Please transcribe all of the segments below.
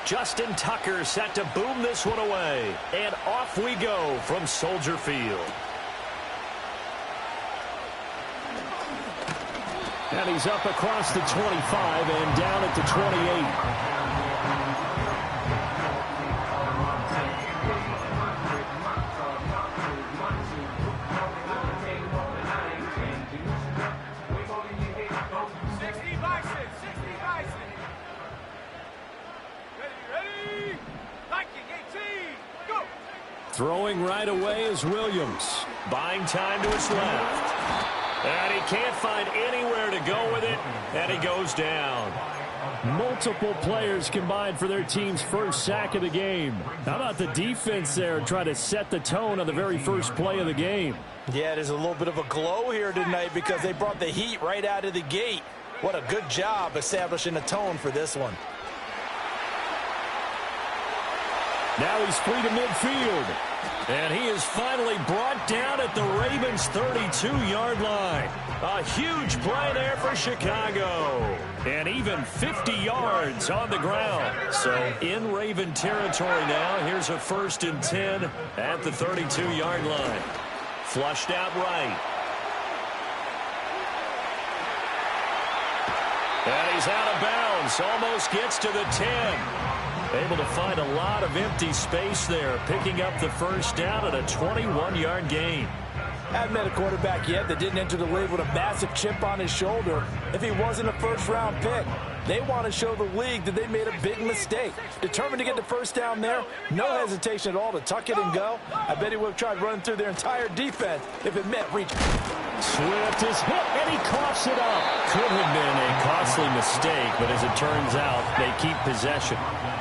Justin Tucker set to boom this one away. And off we go from Soldier Field. And he's up across the 25 and down at the 28. Throwing right away is Williams. Buying time to his left. And he can't find anywhere to go with it. And he goes down. Multiple players combined for their team's first sack of the game. How about the defense there trying to set the tone on the very first play of the game? Yeah, there's a little bit of a glow here tonight because they brought the heat right out of the gate. What a good job establishing a tone for this one. Now he's free to midfield. And he is finally brought down at the Ravens' 32-yard line. A huge play there for Chicago. And even 50 yards on the ground. So in Raven territory now, here's a 1st and 10 at the 32-yard line. Flushed out right. And he's out of bounds. Almost gets to the 10. Able to find a lot of empty space there, picking up the first down at a 21-yard gain. Haven't met a quarterback yet that didn't enter the league with a massive chip on his shoulder if he wasn't a first-round pick. They want to show the league that they made a big mistake. Determined to get the first down there, no hesitation at all to tuck it and go. I bet he would have tried running through their entire defense if it meant reaching. Swift is hit, and he coughs it up. Could have been a costly mistake, but as it turns out, they keep possession.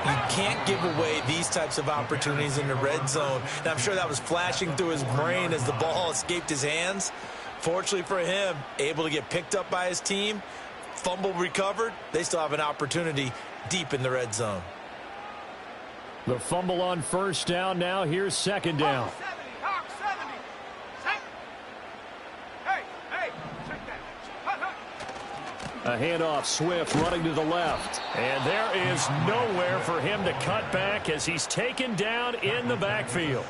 You can't give away these types of opportunities in the red zone. And I'm sure that was flashing through his brain as the ball escaped his hands. Fortunately for him, able to get picked up by his team, fumble recovered. They still have an opportunity deep in the red zone. The fumble on first down now. Here's second down. A handoff, Swift running to the left. And there is nowhere for him to cut back as he's taken down in the backfield.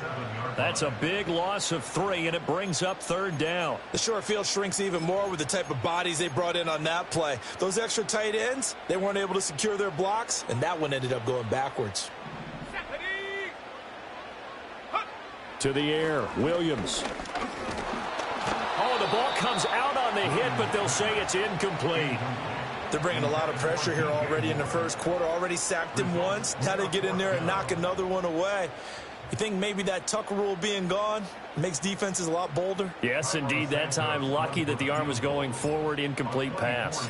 That's a big loss of 3, and it brings up third down. The short field shrinks even more with the type of bodies they brought in on that play. Those extra tight ends, they weren't able to secure their blocks, and that one ended up going backwards. To the air, Williams. Oh, the ball comes out on the hit, but they'll say it's incomplete. They're bringing a lot of pressure here already in the first quarter. Already sacked him once. Now they get in there and knock another one away. You think maybe that Tucker rule being gone makes defenses a lot bolder? Yes, indeed. That time, lucky that the arm was going forward. Incomplete pass.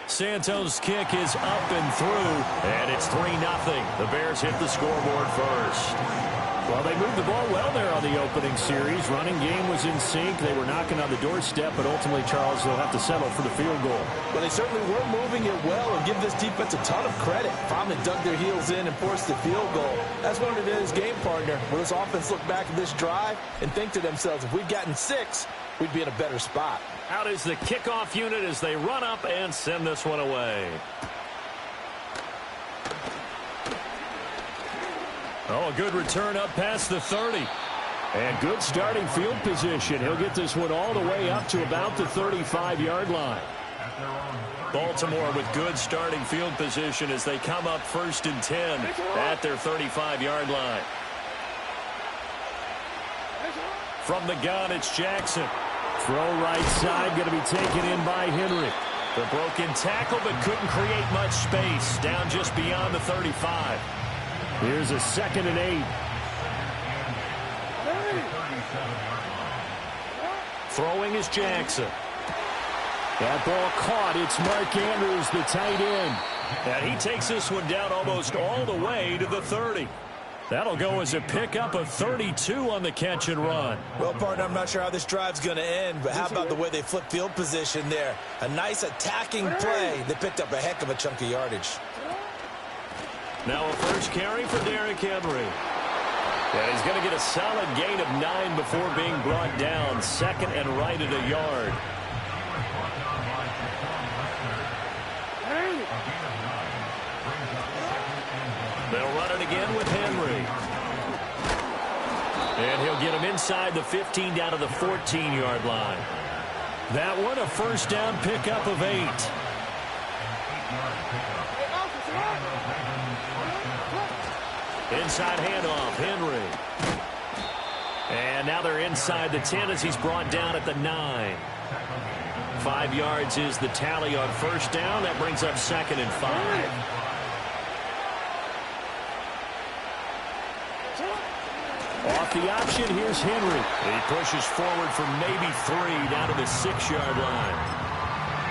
Santos' kick is up and through, and it's 3-0. The Bears hit the scoreboard first. Well, they moved the ball well there on the opening series. Running game was in sync. They were knocking on the doorstep, but ultimately, Charles, they'll have to settle for the field goal. But they certainly were moving it well, and give this defense a ton of credit. Finally dug their heels in and forced the field goal. That's what it is, game partner. Will this offense look back at this drive and think to themselves, if we'd gotten 6, we'd be in a better spot. Out is the kickoff unit as they run up and send this one away. Oh, a good return up past the 30. And good starting field position. He'll get this one all the way up to about the 35-yard line. Baltimore with good starting field position as they come up 1st and 10 at their 35-yard line. From the gun, it's Jackson. Throw right side, going to be taken in by Henry. The broken tackle, but couldn't create much space. Down just beyond the 35. Here's a 2nd and 8. Throwing is Jackson. That ball caught. It's Mark Andrews, the tight end. And he takes this one down almost all the way to the 30. That'll go as a pickup of 32 on the catch and run. Well, partner, I'm not sure how this drive's going to end, but how about the way they flip field position there? A nice attacking play. They picked up a heck of a chunk of yardage. Now a first carry for Derrick Henry. And he's going to get a solid gain of 9 before being brought down. Second and right at a yard. They'll run it again with Henry. And he'll get him inside the 15 down to the 14-yard line. That one a first down pickup of 8. Inside handoff, Henry. And now they're inside the 10 as he's brought down at the 9. 5 yards is the tally on first down. That brings up second and 5. Off the option, here's Henry. He pushes forward for maybe 3 down to the 6-yard line.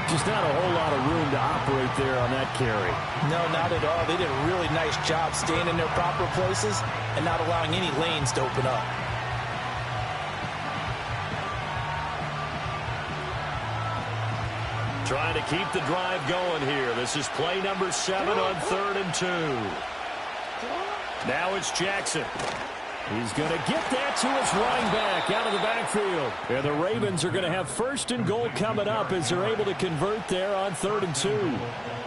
Just not a whole lot of room to operate there on that carry. No, not at all. They did a really nice job staying in their proper places and not allowing any lanes to open up. Trying to keep the drive going here. This is play number 7 on 3rd and 2. Now it's Jackson. He's going to get that to his running back out of the backfield. And the Ravens are going to have first and goal coming up as they're able to convert there on 3rd and 2.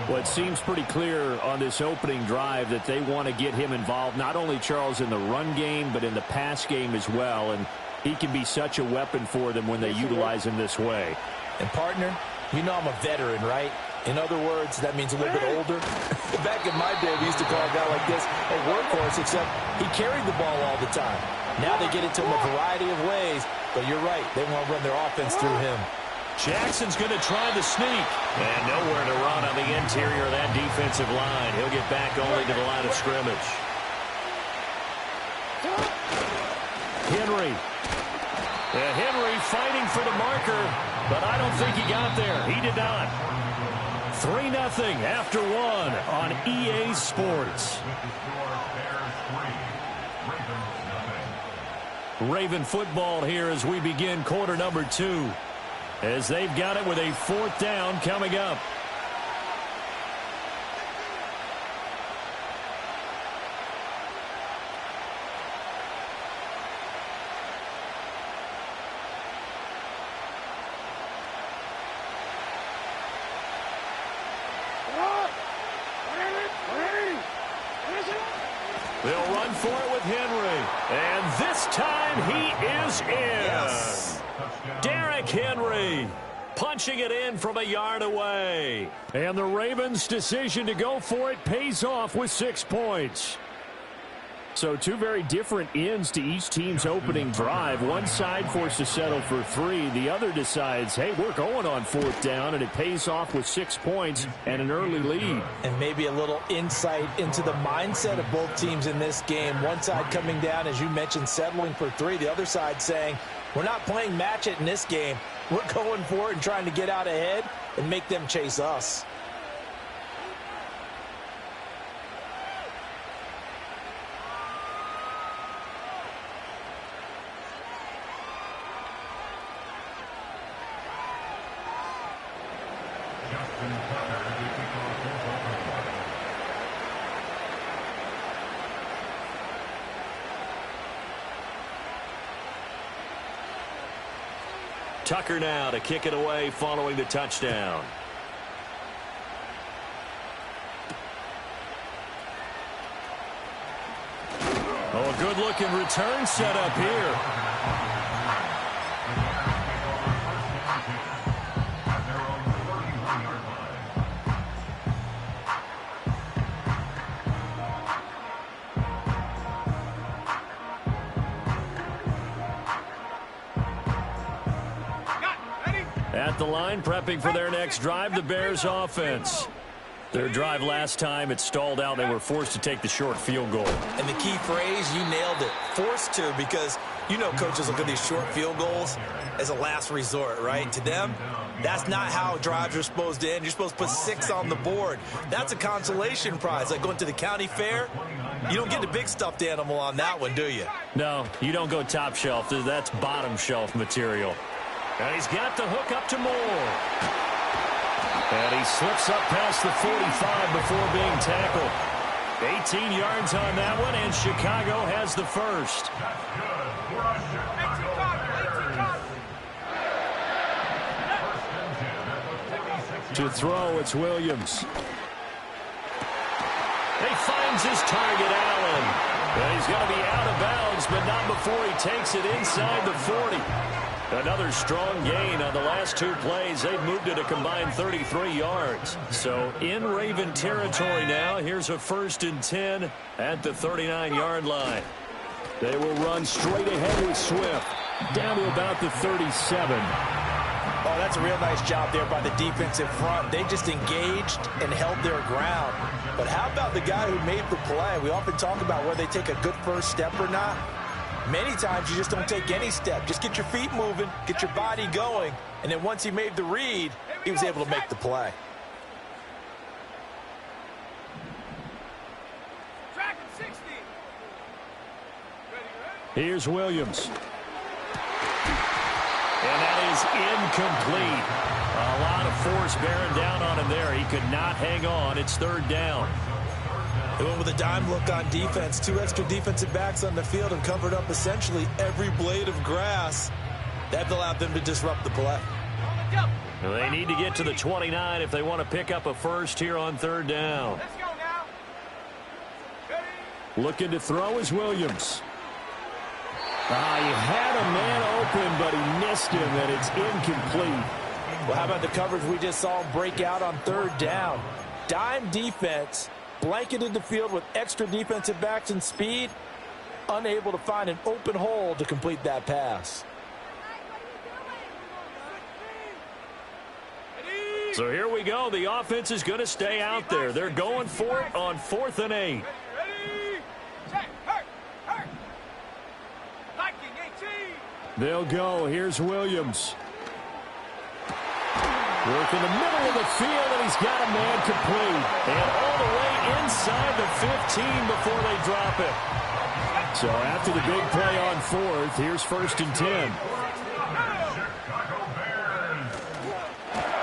Well, it seems pretty clear on this opening drive that they want to get him involved, not only, Charles, in the run game, but in the pass game as well. And he can be such a weapon for them when they utilize him this way. And, partner, you know I'm a veteran, right? In other words, that means a little bit older. Back in my day, we used to call a guy like this a workhorse, except he carried the ball all the time. Now they get it to him a variety of ways, but you're right. They want to run their offense through him. Jackson's going to try the sneak. And nowhere to run on the interior of that defensive line. He'll get back only to the line of scrimmage. Henry. Henry fighting for the marker, but I don't think he got there. He did not. 3-0 after 1 on EA Sports. Raven football here as we begin quarter number 2. As they've got it with a 4th down coming up. They'll run for it with Henry. And this time he is in. Yes. Derrick Henry punching it in from a yard away. And the Ravens' decision to go for it pays off with 6 points. So 2 very different ends to each team's opening drive. One side forced to settle for 3. The other decides, hey, we're going on 4th down, and it pays off with 6 points and an early lead. And maybe a little insight into the mindset of both teams in this game. One side coming down, as you mentioned, settling for 3. The other side saying, we're not playing match it in this game. We're going for it and trying to get out ahead and make them chase us. Tucker now to kick it away following the touchdown. Oh, a good-looking return set up here. At the line, prepping for their next drive, the Bears offense. Their drive last time, it stalled out. They were forced to take the short field goal. And the key phrase, you nailed it, forced to, because you know coaches look at these short field goals as a last resort, right? To them, that's not how drives are supposed to end. You're supposed to put 6 on the board. That's a consolation prize. Like going to the county fair, you don't get the big stuffed animal on that one, do you? No, you don't go top shelf. That's bottom shelf material. And he's got the hook up to Moore. And he slips up past the 45 before being tackled. 18 yards on that one, and Chicago has the first. To throw, it's Williams. He finds his target, Allen. And he's going to be out of bounds, but not before he takes it inside the 40. Another strong gain on the last two plays. They've moved it a combined 33 yards. So in Raven territory now. Here's a 1st and 10 at the 39-yard line. They will run straight ahead with Swift. Down to about the 37. Oh, that's a real nice job there by the defensive front. They just engaged and held their ground. But how about the guy who made the play? We often talk about whether they take a good first step or not. Many times you just don't take any step. Just get your feet moving, get your body going, and then once he made the read, he was able to make the play. Here's Williams. And that is incomplete. A lot of force bearing down on him there. He could not hang on. It's 3rd down. They went with a dime look on defense. 2 extra defensive backs on the field and covered up essentially every blade of grass. That allowed them to disrupt the play. They need to get to the 29 if they want to pick up a first here on 3rd down. Let's go now. Looking to throw is Williams. He had a man open, but he missed him, and it's incomplete. Well, how about the coverage we just saw break out on 3rd down? Dime defense, blanketed the field with extra defensive backs and speed, unable to find an open hole to complete that pass. So here we go. The offense is going to stay out there. They're going for it on 4th and 8. They'll go. Here's Williams. Work in the middle of the field, and he's got a man complete. And all the way inside the 15 before they drop it. So after the big play on 4th, here's 1st and 10.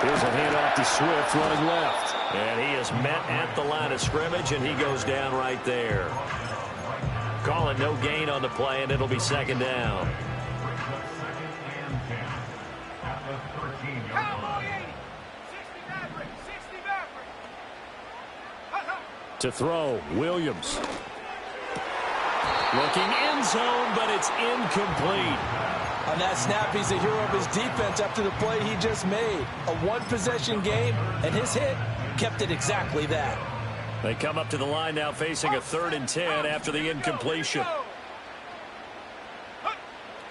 Here's a handoff to Swift running left. And he is met at the line of scrimmage, and he goes down right there. Call it no gain on the play, and it'll be 2nd down. To throw, Williams. Looking end zone, but it's incomplete. On that snap, he's the hero of his defense after the play he just made. A one-possession game, and his hit kept it exactly that. They come up to the line now facing a 3rd and 10 after the incompletion.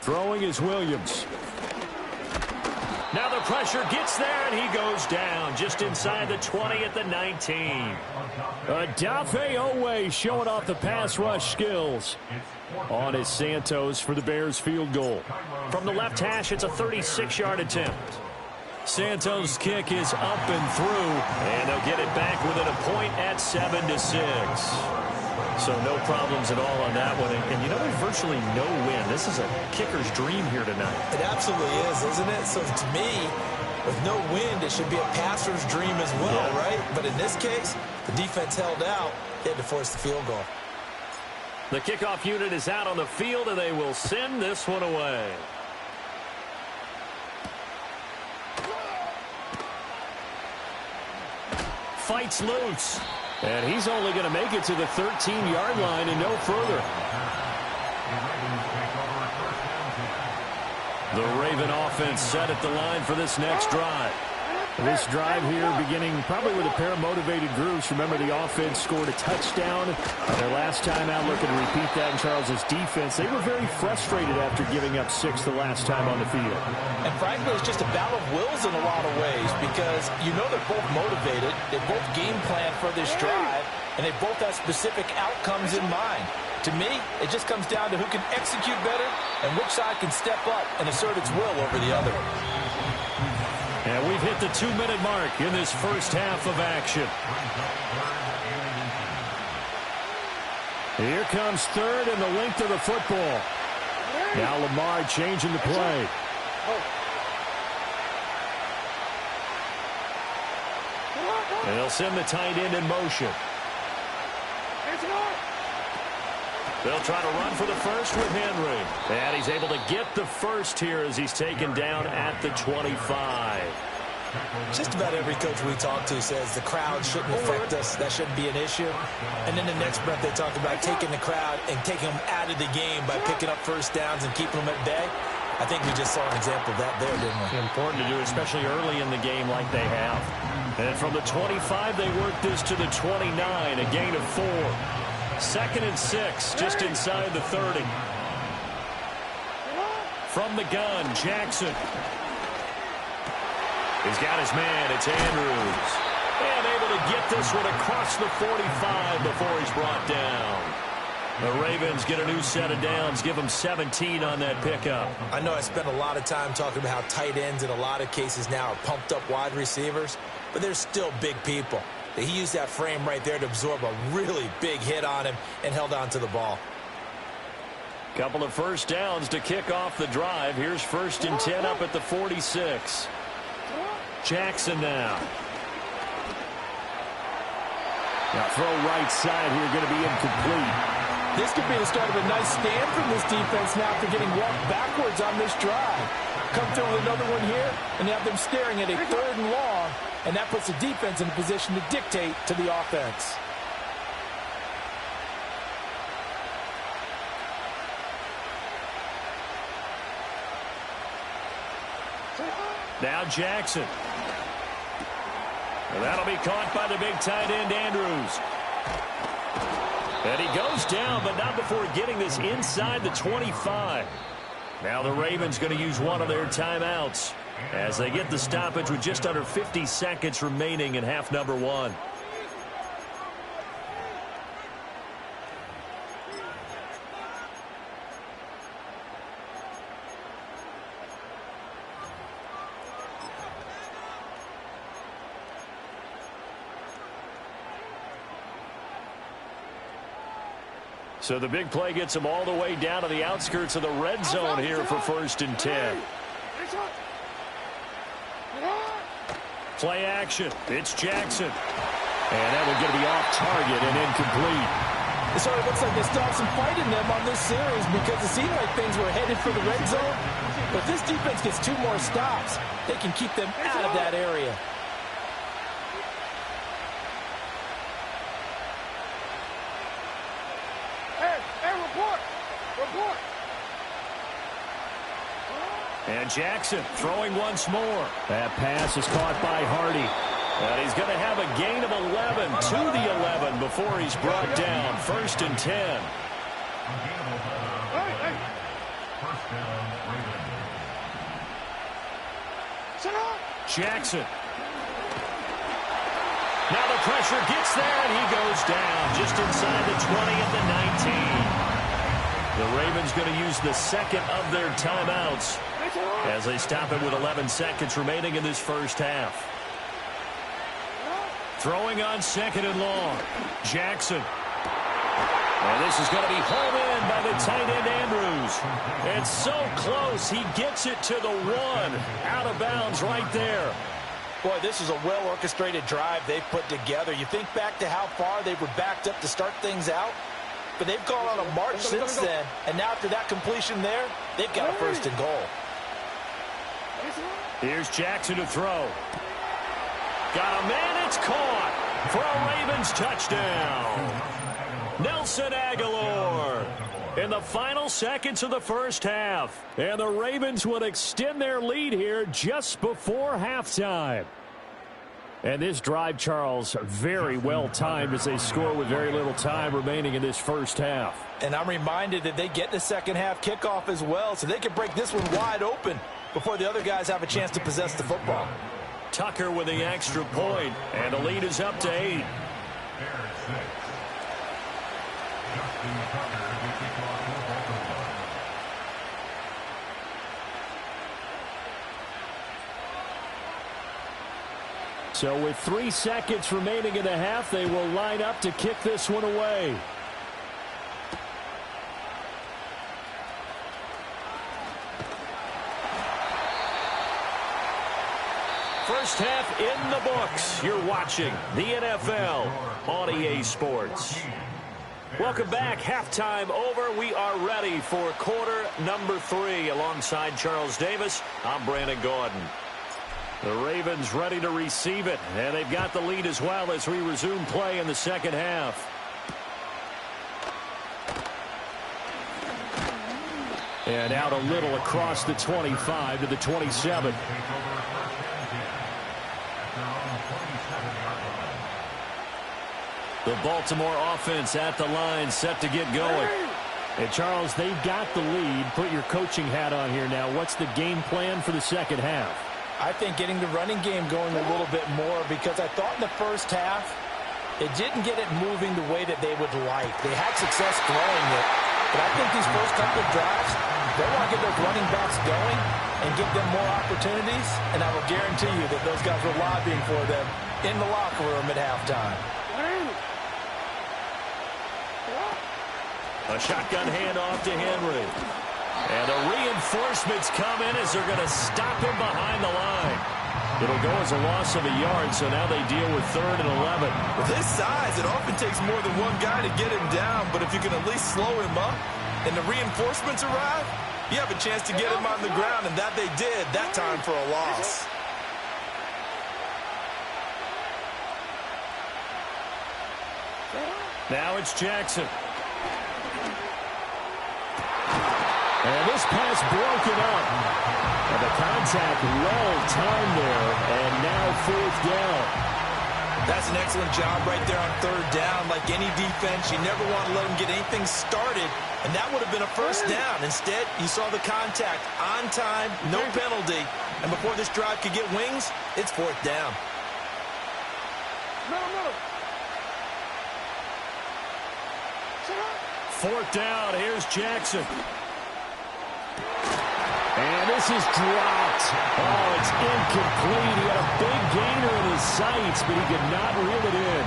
Throwing is Williams. Now the pressure gets there, and he goes down just inside the 20 at the 19. Adafe Owe showing off the pass rush skills on his Santos for the Bears field goal. From the left hash, it's a 36-yard attempt. Santos' kick is up and through, and they'll get it back within a point at 7-6. So no problems at all on that one. And you know, there's virtually no win. This is a kicker's dream here tonight. It absolutely is, isn't it? So to me, with no wind, it should be a passer's dream as well, right? But in this case, the defense held out. They had to force the field goal. The kickoff unit is out on the field, and they will send this one away. Fights loose. And he's only going to make it to the 13-yard line and no further. The Raven offense set at the line for this next drive. This drive here beginning probably with a pair of motivated groups. Remember, the offense scored a touchdown their last time out. Looking to repeat that in Charles's defense. They were very frustrated after giving up 6 the last time on the field. And frankly, it's just a battle of wills in a lot of ways because you know they're both motivated. They both game plan for this drive, and they both have specific outcomes in mind. To me, it just comes down to who can execute better and which side can step up and assert its will over the other. And we've hit the 2-minute mark in this first half of action. Here comes 3rd and the length of the football. Now Lamar changing the play. And they'll send the tight end in motion. They'll try to run for the first with Henry. And he's able to get the first here as he's taken down at the 25. Just about every coach we talk to says the crowd shouldn't affect us. That shouldn't be an issue. And then the next breath they talk about taking the crowd and taking them out of the game by picking up first downs and keeping them at bay. I think we just saw an example of that there, didn't we? Important to do, especially early in the game like they have. And from the 25, they work this to the 29, a gain of 4. 2nd and 6, just inside the 30. From the gun, Jackson. He's got his man. It's Andrews. And able to get this one across the 45 before he's brought down. The Ravens get a new set of downs, give them 17 on that pickup. I know I spent a lot of time talking about how tight ends in a lot of cases now are pumped up wide receivers, but they're still big people. He used that frame right there to absorb a really big hit on him and held on to the ball. Couple of first downs to kick off the drive. Here's 1st and 10 up at the 46. Jackson now. Now throw right side here, going to be incomplete. This could be the start of a nice stand from this defense now after getting walked backwards on this drive. Come through with another one here, and have them staring at a 3rd and long, and that puts the defense in a position to dictate to the offense. Now Jackson. And that'll be caught by the big tight end, Andrews. And he goes down, but not before getting this inside the 25. Now the Ravens going to use one of their timeouts as they get the stoppage with just under 50 seconds remaining in half number 1. So the big play gets them all the way down to the outskirts of the red zone here for 1st and 10. Play action. It's Jackson. And that one's going to be off target and incomplete. It sort of looks like they still have some fight in them on this series because it seemed like things were headed for the red zone. But if this defense gets 2 more stops, they can keep them out of that area. And Jackson throwing once more. That pass is caught by Hardy. And he's going to have a gain of 11 to the 11 before he's brought down. 1st and 10. Jackson. Now the pressure gets there, and he goes down just inside the 20 at the 19. The Ravens going to use the 2nd of their timeouts as they stop it with 11 seconds remaining in this first half. Throwing on 2nd and long. Jackson. And this is going to be hauled in by the tight end Andrews. And so close, he gets it to the 1. Out of bounds right there. Boy, this is a well-orchestrated drive they've put together. You think back to how far they were backed up to start things out. But they've gone on a march since then. And now after that completion there, they've got a 1st and goal. Here's Jackson to throw. Got a man, it's caught for a Ravens touchdown. Nelson Aguilar in the final seconds of the first half. And the Ravens would extend their lead here just before halftime. And this drive, Charles, very well timed as they score with very little time remaining in this first half. And I'm reminded that they get the second half kickoff as well, so they can break this one wide open before the other guys have a chance to possess the football. Tucker with the extra point, and the lead is up to 8. So with 3 seconds remaining in the half, they will line up to kick this one away. First half in the books. You're watching the NFL on EA Sports. Welcome back. Halftime over. We are ready for quarter number 3. Alongside Charles Davis, I'm Brandon Gaudin. The Ravens ready to receive it, and they've got the lead as well as we resume play in the second half. And out a little across the 25 to the 27. The Baltimore offense at the line, set to get going. And Charles, they've got the lead. Put your coaching hat on here now. What's the game plan for the second half? I think getting the running game going a little bit more, because I thought in the first half it didn't get it moving the way that they would like. They had success throwing it, but I think these first couple of drives, they want to get those running backs going and give them more opportunities, and I will guarantee you that those guys were lobbying for them in the locker room at halftime. A shotgun handoff to Henry. And the reinforcements come in as they're going to stop him behind the line. It'll go as a loss of a yard, so now they deal with 3rd and 11. With his size, it often takes more than one guy to get him down, but if you can at least slow him up and the reinforcements arrive, you have a chance to get him on the ground, and that they did that time for a loss. Now it's Jackson. And this pass broken up. And the contact well timed there, and now 4th down. That's an excellent job right there on 3rd down. Like any defense, you never want to let them get anything started, and that would have been a 1st down. Instead, you saw the contact on time, no penalty, and before this drive could get wings, it's 4th down. Fourth down, here's Jackson. And this is dropped. Oh, it's incomplete. He had a big gainer in his sights, but he could not reel it in.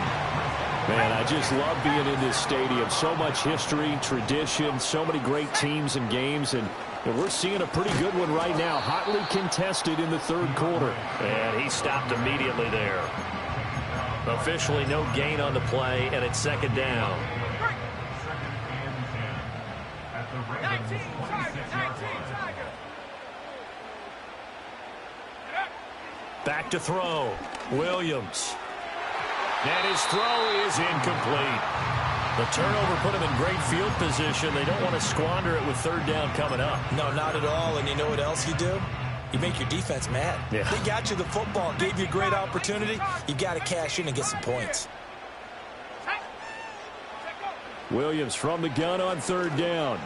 Man, I just love being in this stadium. So much history, tradition, so many great teams and games, and we're seeing a pretty good one right now. Hotly contested in the 3rd quarter. And he stopped immediately there. Officially no gain on the play, and it's 2nd down. 19 Tiger. Back to throw. Williams. And his throw is incomplete. The turnover put him in great field position. They don't want to squander it with 3rd down coming up. No, not at all. And you know what else you do? You make your defense mad. Yeah. They got you the football, gave you a great opportunity. You got to cash in and get some points. Williams from the gun on 3rd down.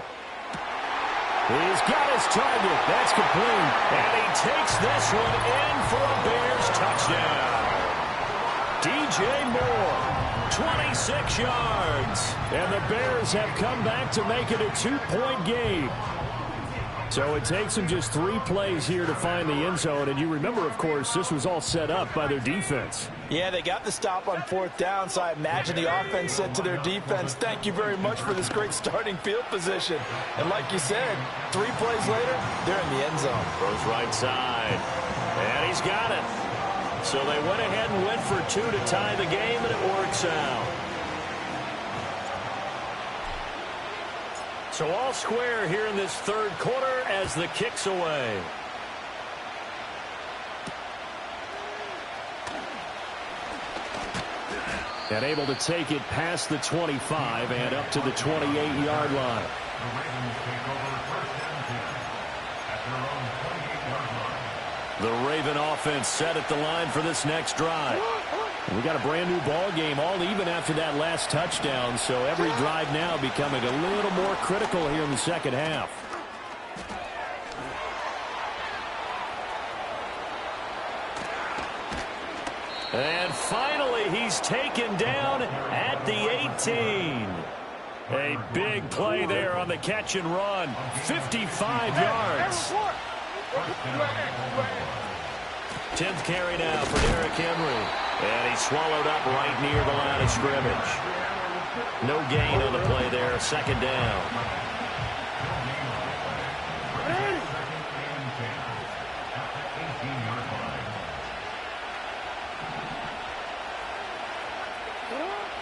He's got his target. That's complete. And he takes this one in for a Bears touchdown. DJ Moore, 26 yards. And the Bears have come back to make it a 2-point game. So it takes them just 3 plays here to find the end zone. And you remember, of course, this was all set up by their defense. Yeah, they got the stop on 4th down, so I imagine the offense said to their defense, thank you very much for this great starting field position. And like you said, 3 plays later, they're in the end zone. Throws right side. And he's got it. So they went ahead and went for 2 to tie the game, and it works out. So all square here in this 3rd quarter as the kick's away. And able to take it past the 25 and up to the 28-yard line. The Raven offense set at the line for this next drive. We got a brand new ball game, all even after that last touchdown, so every drive now becoming a little more critical here in the second half. And finally, he's taken down at the 18. A big play there on the catch and run. 55 yards. 10th carry now for Derrick Henry. And he's swallowed up right near the line of scrimmage. No gain on the play there. 2nd down.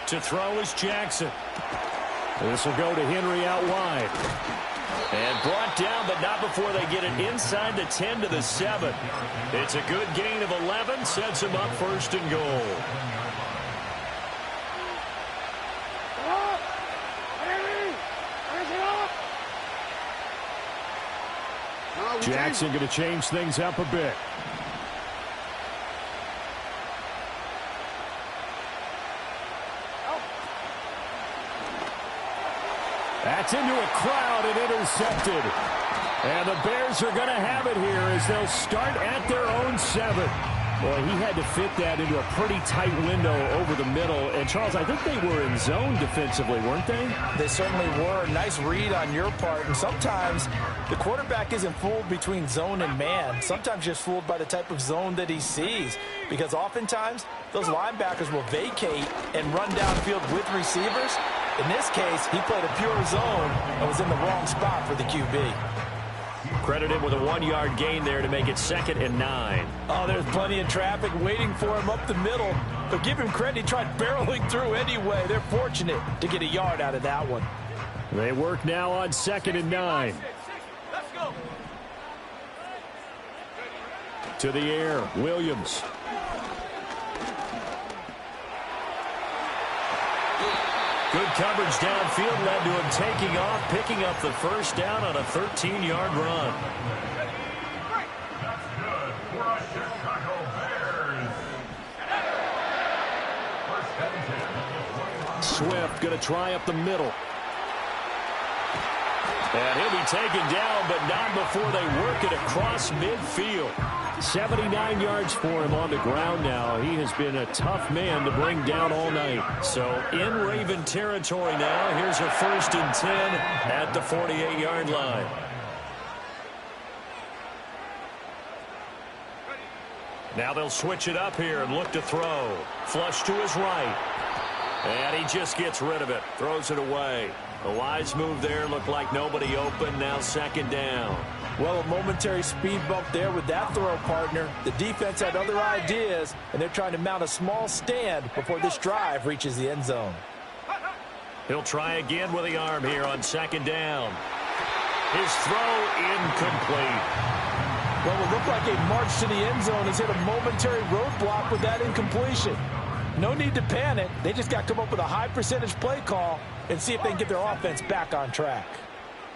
To throw is Jackson. This will go to Henry out wide. And brought down, but not before they get it inside the 10 to the 7. It's a good gain of 11, sets him up first and goal. Jackson going to change things up a bit. That's into a crowd and intercepted. And the Bears are going to have it here as they'll start at their own 7. Boy, he had to fit that into a pretty tight window over the middle. And, Charles, I think they were in zone defensively, weren't they? They certainly were. Nice read on your part. And sometimes the quarterback isn't fooled between zone and man. Sometimes just fooled by the type of zone that he sees. Because oftentimes, those linebackers will vacate and run downfield with receivers. In this case, he played a pure zone and was in the wrong spot for the QB. Credit him with a 1-yard gain there to make it 2nd and 9. Oh, there's plenty of traffic waiting for him up the middle. But give him credit, he tried barreling through anyway. They're fortunate to get a yard out of that one. They work now on 2nd and 9. Let's go. To the air, Williams. Good coverage downfield led to him taking off, picking up the first down on a 13-yard run. That's good for a Chicago Bears. First and 10. Swift going to try up the middle. And he'll be taken down, but not before they work it across midfield. 79 yards for him on the ground now. He has been a tough man to bring down all night. So in Raven territory now. Here's a 1st and 10 at the 48-yard line. Now they'll switch it up here and look to throw. Flush to his right. And he just gets rid of it. Throws it away. A wise move there. Looked like nobody open. Now 2nd down. Well, a momentary speed bump there with that throw, partner. The defense had other ideas, and they're trying to mount a small stand before this drive reaches the end zone. He'll try again with the arm here on 2nd down. His throw incomplete. Well, it looked like a march to the end zone has hit a momentary roadblock with that incompletion. No need to panic. They just got to come up with a high percentage play call and see if they can get their offense back on track.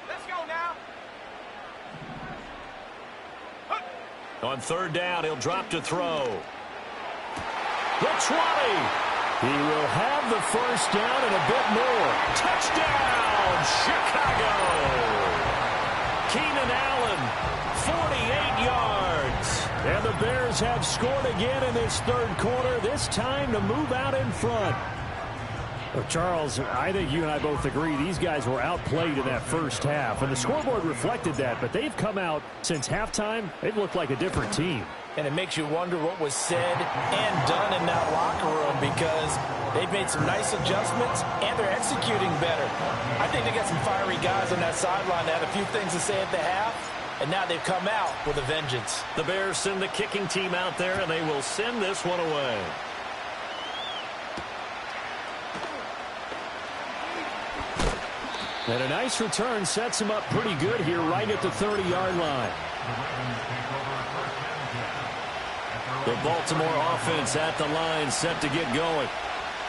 Let's go now. On 3rd down, he'll drop to throw. The 20. He will have the first down and a bit more. Touchdown, Chicago. Keenan Allen, 48 yards. And the Bears have scored again in this 3rd quarter, this time to move out in front. Well, Charles, I think you and I both agree these guys were outplayed in that first half, and the scoreboard reflected that, but they've come out since halftime. They've looked like a different team. And it makes you wonder what was said and done in that locker room, because they've made some nice adjustments and they're executing better. I think they got some fiery guys on that sideline that had a few things to say at the half, and now they've come out with a vengeance. The Bears send the kicking team out there, and they will send this one away. And a nice return sets him up pretty good here right at the 30-yard line. The Baltimore offense at the line set to get going.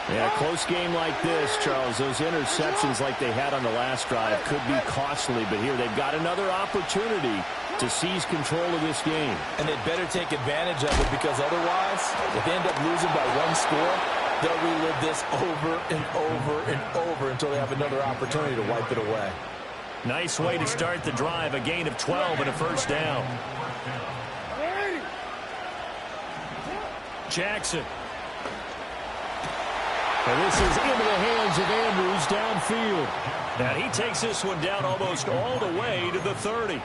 Yeah, a close game like this, Charles, those interceptions like they had on the last drive could be costly, but here they've got another opportunity to seize control of this game. And they'd better take advantage of it, because otherwise, if they end up losing by 1 score, they'll relive this over and over and over until they have another opportunity to wipe it away. Nice way to start the drive, a gain of 12 and a first down. Jackson. And this is into the hands of Andrews downfield. And he takes this one down almost all the way to the 30.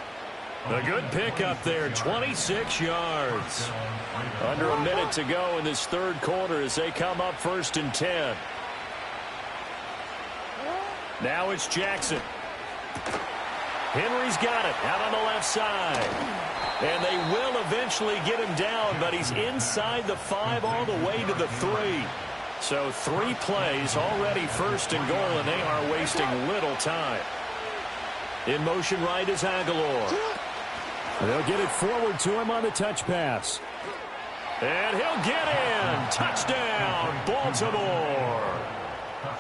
A good pickup there, 26 yards. Under a minute to go in this 3rd quarter as they come up 1st and 10. Now it's Jackson. Henry's got it out on the left side. And they will eventually get him down, but he's inside the 5 all the way to the 3. So 3 plays already first and goal, and they are wasting little time. In motion right is Aguilar. They'll get it forward to him on the touch pass. And he'll get in. Touchdown, Baltimore.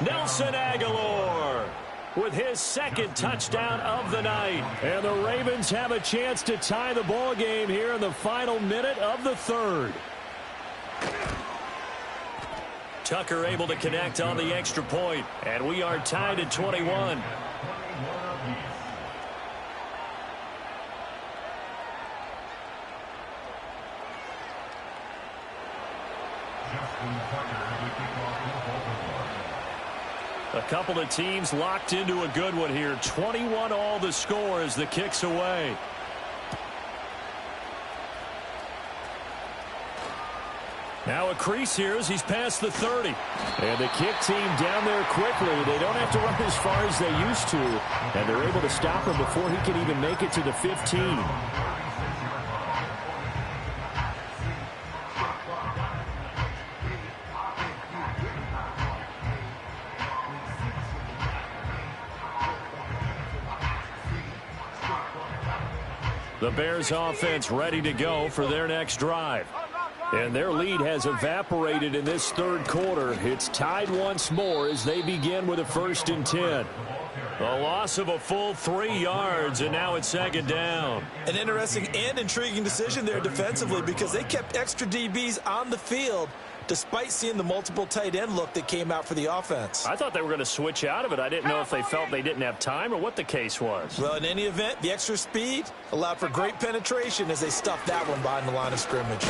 Nelson Aguilar with his 2nd touchdown of the night. And the Ravens have a chance to tie the ball game here in the final minute of the 3rd. Tucker able to connect on the extra point, and we are tied at 21. A couple of teams locked into a good one here. 21 all the score as the kick's away. Now a crease here as he's past the 30. And the kick team down there quickly. They don't have to run as far as they used to. And they're able to stop him before he can even make it to the 15. The Bears offense ready to go for their next drive. And their lead has evaporated in this 3rd quarter. It's tied once more as they begin with a 1st and 10. A loss of a full 3 yards, and now it's 2nd down. An interesting and intriguing decision there defensively because they kept extra DBs on the field despite seeing the multiple tight end look that came out for the offense. I thought they were going to switch out of it. I didn't know if they felt they didn't have time or what the case was. Well, in any event, the extra speed allowed for great penetration as they stuffed that one behind the line of scrimmage.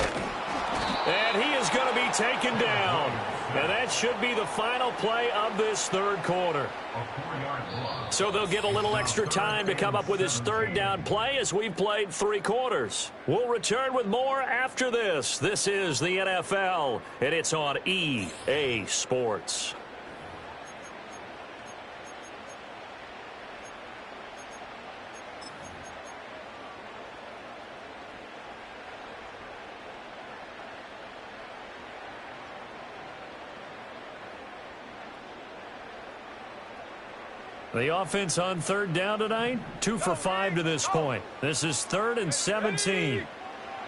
And he is going to be taken down. And that should be the final play of this 3rd quarter. So they'll get a little extra time to come up with his 3rd down play as we've played 3 quarters. We'll return with more after this. This is the NFL, and it's on EA Sports. The offense on 3rd down tonight, 2 for 5 to this point. This is 3rd and 17.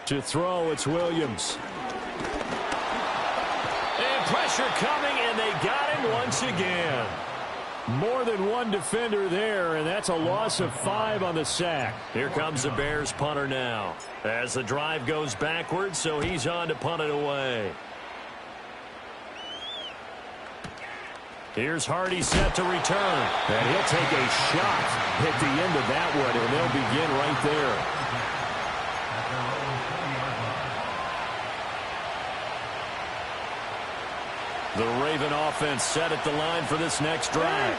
To throw, it's Williams. And pressure coming, and they got him once again. More than one defender there, and that's a loss of 5 on the sack. Here comes the Bears punter now. As the drive goes backwards, so he's on to punt it away. Here's Hardy set to return. And he'll take a shot at the end of that one, and they'll begin right there. The Raven offense set at the line for this next drive.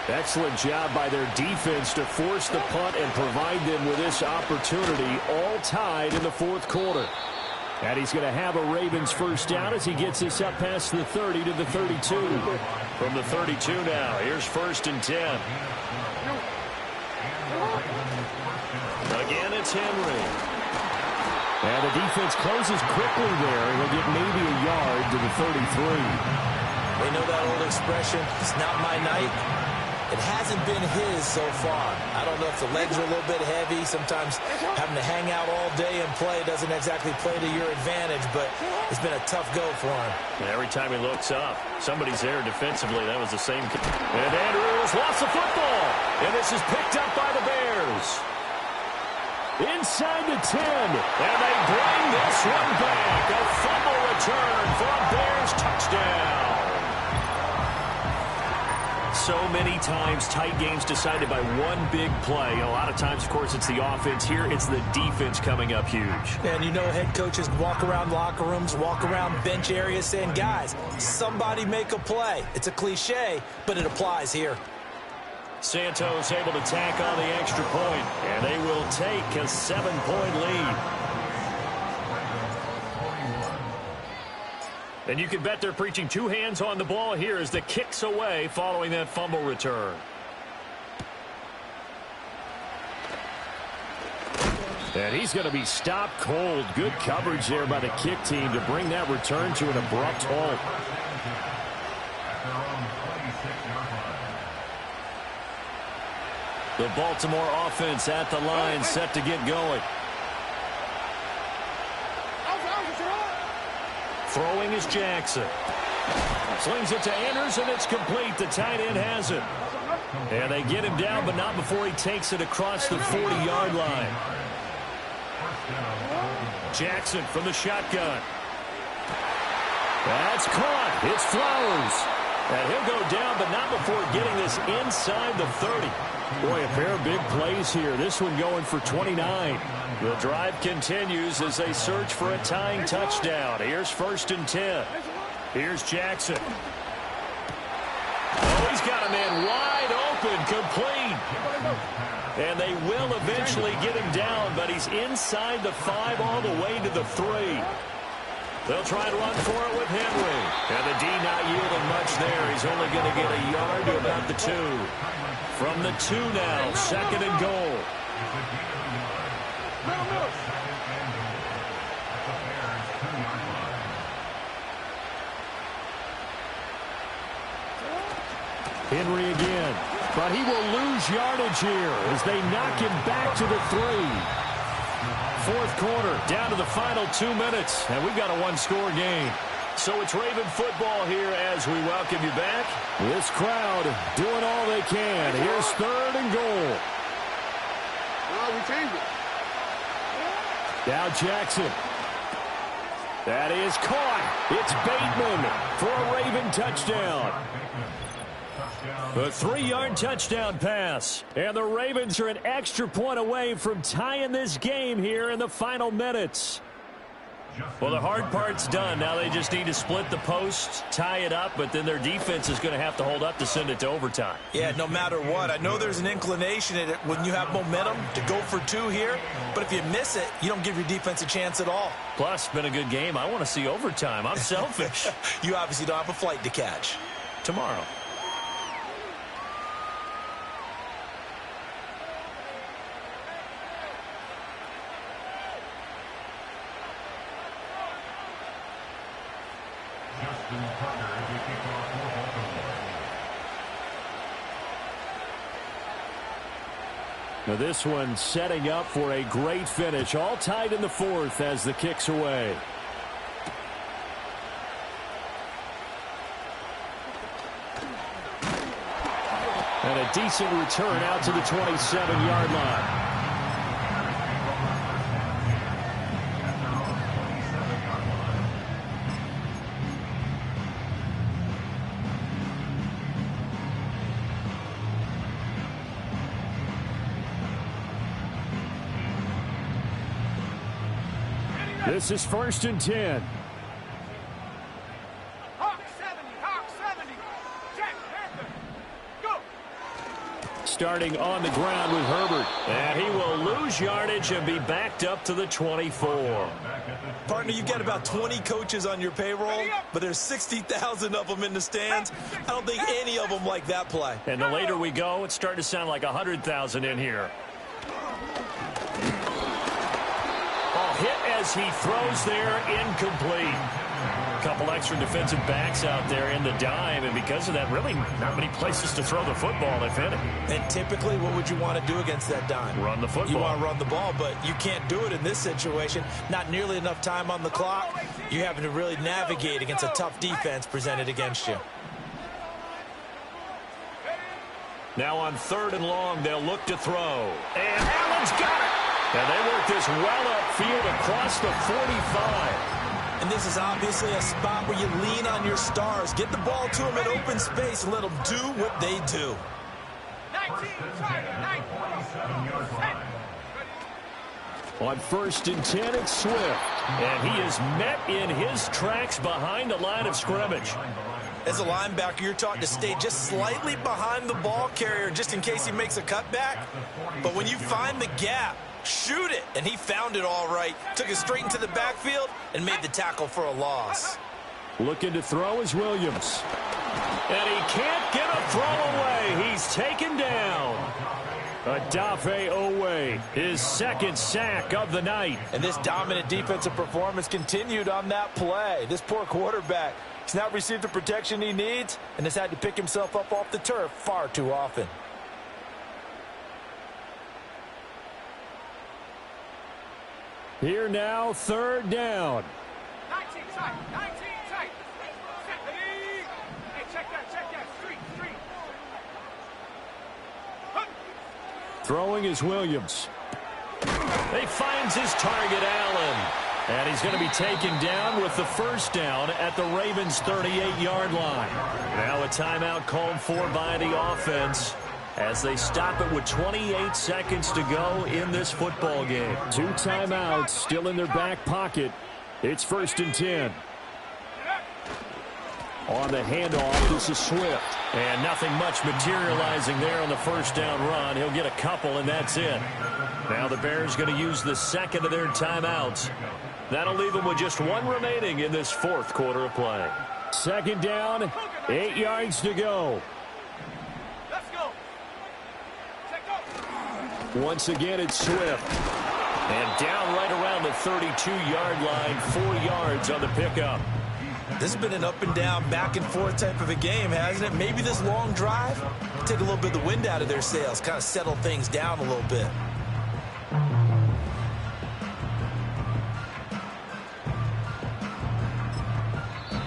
Excellent job by their defense to force the punt and provide them with this opportunity, all tied in the 4th quarter. And he's going to have a Ravens 1st down as he gets this up past the 30 to the 32. From the 32 now, here's 1st and 10. Again, it's Henry. And the defense closes quickly there, and he'll get maybe a yard to the 33. They know that old expression, it's not my night. It hasn't been his so far. I don't know if the legs are a little bit heavy. Sometimes having to hang out all day and play doesn't exactly play to your advantage, but it's been a tough go for him. And every time he looks up, somebody's there defensively. That was the same. And Andrews lost the football. And this is picked up by the Bears. Inside the 10. And they bring this one back. A fumble return for a Bears touchdown. So many times tight games decided by one big play. A lot of times, of course, it's the offense. Here, it's the defense coming up huge. And you know head coaches walk around locker rooms, walk around bench areas saying, guys, somebody make a play. It's a cliche, but it applies here. Santos able to tack on the extra point, and they will take a 7-point lead. And you can bet they're preaching 2 hands on the ball here as the kick's away following that fumble return. And he's going to be stopped cold. Good coverage there by the kick team to bring that return to an abrupt halt. The Baltimore offense at the line, set to get going. Throwing is Jackson. Slings it to Anders, and it's complete. The tight end has it. And they get him down, but not before he takes it across the 40-yard line. Jackson from the shotgun. That's caught. It's Flowers. And he'll go down, but not before getting this inside the 30. Boy, a pair of big plays here. This one going for 29. The drive continues as they search for a tying touchdown. Here's 1st and 10. Here's Jackson. Oh, he's got a man wide open, complete. And they will eventually get him down, but he's inside the 5 all the way to the 3. They'll try to run for it with Henry. And the D not yielding much there. He's only going to get a yard to about the 2. From the 2 now, 2nd and goal. Henry again. But he will lose yardage here as they knock him back to the 3. 4th quarter, down to the final 2 minutes, and we've got a 1-score game. So it's Raven football here as we welcome you back. This crowd doing all they can. Here's 3rd and goal. We changed it. Now Jackson. That is caught. It's Bateman for a Raven touchdown. A 3-yard touchdown pass. And the Ravens are an extra point away from tying this game here in the final minutes. Well, the hard part's done. Now they just need to split the post, tie it up, but then their defense is going to have to hold up to send it to overtime. Yeah, no matter what. I know there's an inclination in it when you have momentum to go for 2 here, but if you miss it, you don't give your defense a chance at all. Plus, been a good game. I want to see overtime. I'm selfish. You obviously don't have a flight to catch. Tomorrow. Now this one setting up for a great finish. All tied in the 4th as the kick's away. And a decent return out to the 27-yard line. This is 1st and 10. Hawk 70. Jack Panther. Go. Starting on the ground with Herbert. And he will lose yardage and be backed up to the 24. Partner, you've got about 20 coaches on your payroll, but there's 60,000 of them in the stands. I don't think any of them like that play. And the later we go, it's starting to sound like 100,000 in here. Hit as he throws there, incomplete. A couple extra defensive backs out there in the dime, and because of that, really not many places to throw the football, if any. And typically, what would you want to do against that dime? Run the football. You want to run the ball, but you can't do it in this situation. Not nearly enough time on the clock. You're having to really navigate against a tough defense presented against you. Now on 3rd and long, they'll look to throw. And Allen's got it. And they work this well upfield across the 45. And this is obviously a spot where you lean on your stars. Get the ball to them in open space and let them do what they do. 19, On 1st and 10, it's Swift. And he is met in his tracks behind the line of scrimmage. As a linebacker, you're taught to stay just slightly behind the ball carrier just in case he makes a cutback. But when you find the gap, shoot it. And he found it all right. Took it straight into the backfield and made the tackle for a loss. Looking to throw is Williams. And he can't get a throw away. He's taken down. Odafe Owe, his 2nd sack of the night. And this dominant defensive performance continued on that play. This poor quarterback, he's not received the protection he needs and has had to pick himself up off the turf far too often. Here now, third down. 19 tight. 19 tight. Set the knee. Hey, check that. Street. Throwing is Williams. He finds his target, Allen. And he's going to be taken down with the first down at the Ravens' 38-yard line. Now a timeout called for by the offense as they stop it with 28 seconds to go in this football game. 2 timeouts still in their back pocket. It's 1st and 10. On the handoff, this is Swift. And nothing much materializing there on the first down run. He'll get a couple, and that's it. Now the Bears going to use the second of their timeouts. That'll leave them with just 1 remaining in this 4th quarter of play. 2nd down, 8 yards to go. Let's go. Once again, it's Swift. And down right around the 32-yard line, 4 yards on the pickup. This has been an up and down, back and forth type of a game, hasn't it? Maybe this long drive take a little bit of the wind out of their sails, kind of settle things down a little bit.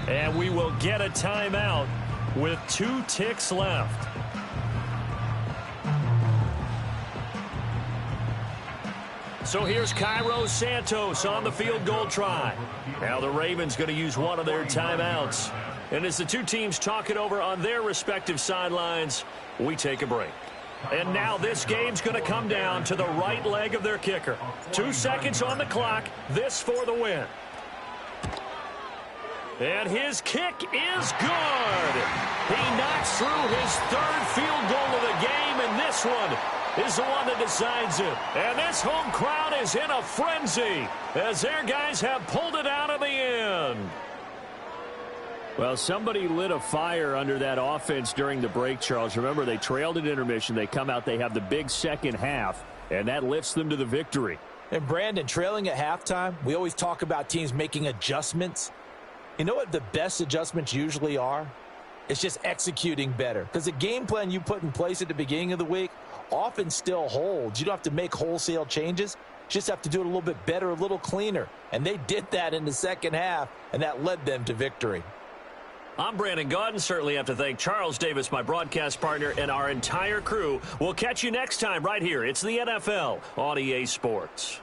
And we will get a timeout with 2 ticks left. So here's Cairo Santos on the field goal try. Now the Ravens going to use one of their timeouts. And as the two teams talk it over on their respective sidelines, we take a break. And now this game's going to come down to the right leg of their kicker. 2 seconds on the clock. This for the win. And his kick is good. He knocks through his 3rd field goal of the game, and this one is the one that decides it. And this home crowd is in a frenzy as their guys have pulled it out of the end. Well, somebody lit a fire under that offense during the break, Charles. Remember, they trailed at intermission. They come out, they have the big second half, and that lifts them to the victory. And Brandon, trailing at halftime, we always talk about teams making adjustments. You know what the best adjustments usually are? It's just executing better. Because the game plan you put in place at the beginning of the week often still holds. You don't have to make wholesale changes. You just have to do it a little bit better, a little cleaner. And they did that in the second half, and that led them to victory. I'm Brandon Gaudin. Certainly have to thank Charles Davis, my broadcast partner, and our entire crew. We'll catch you next time right here. It's the NFL on EA Sports.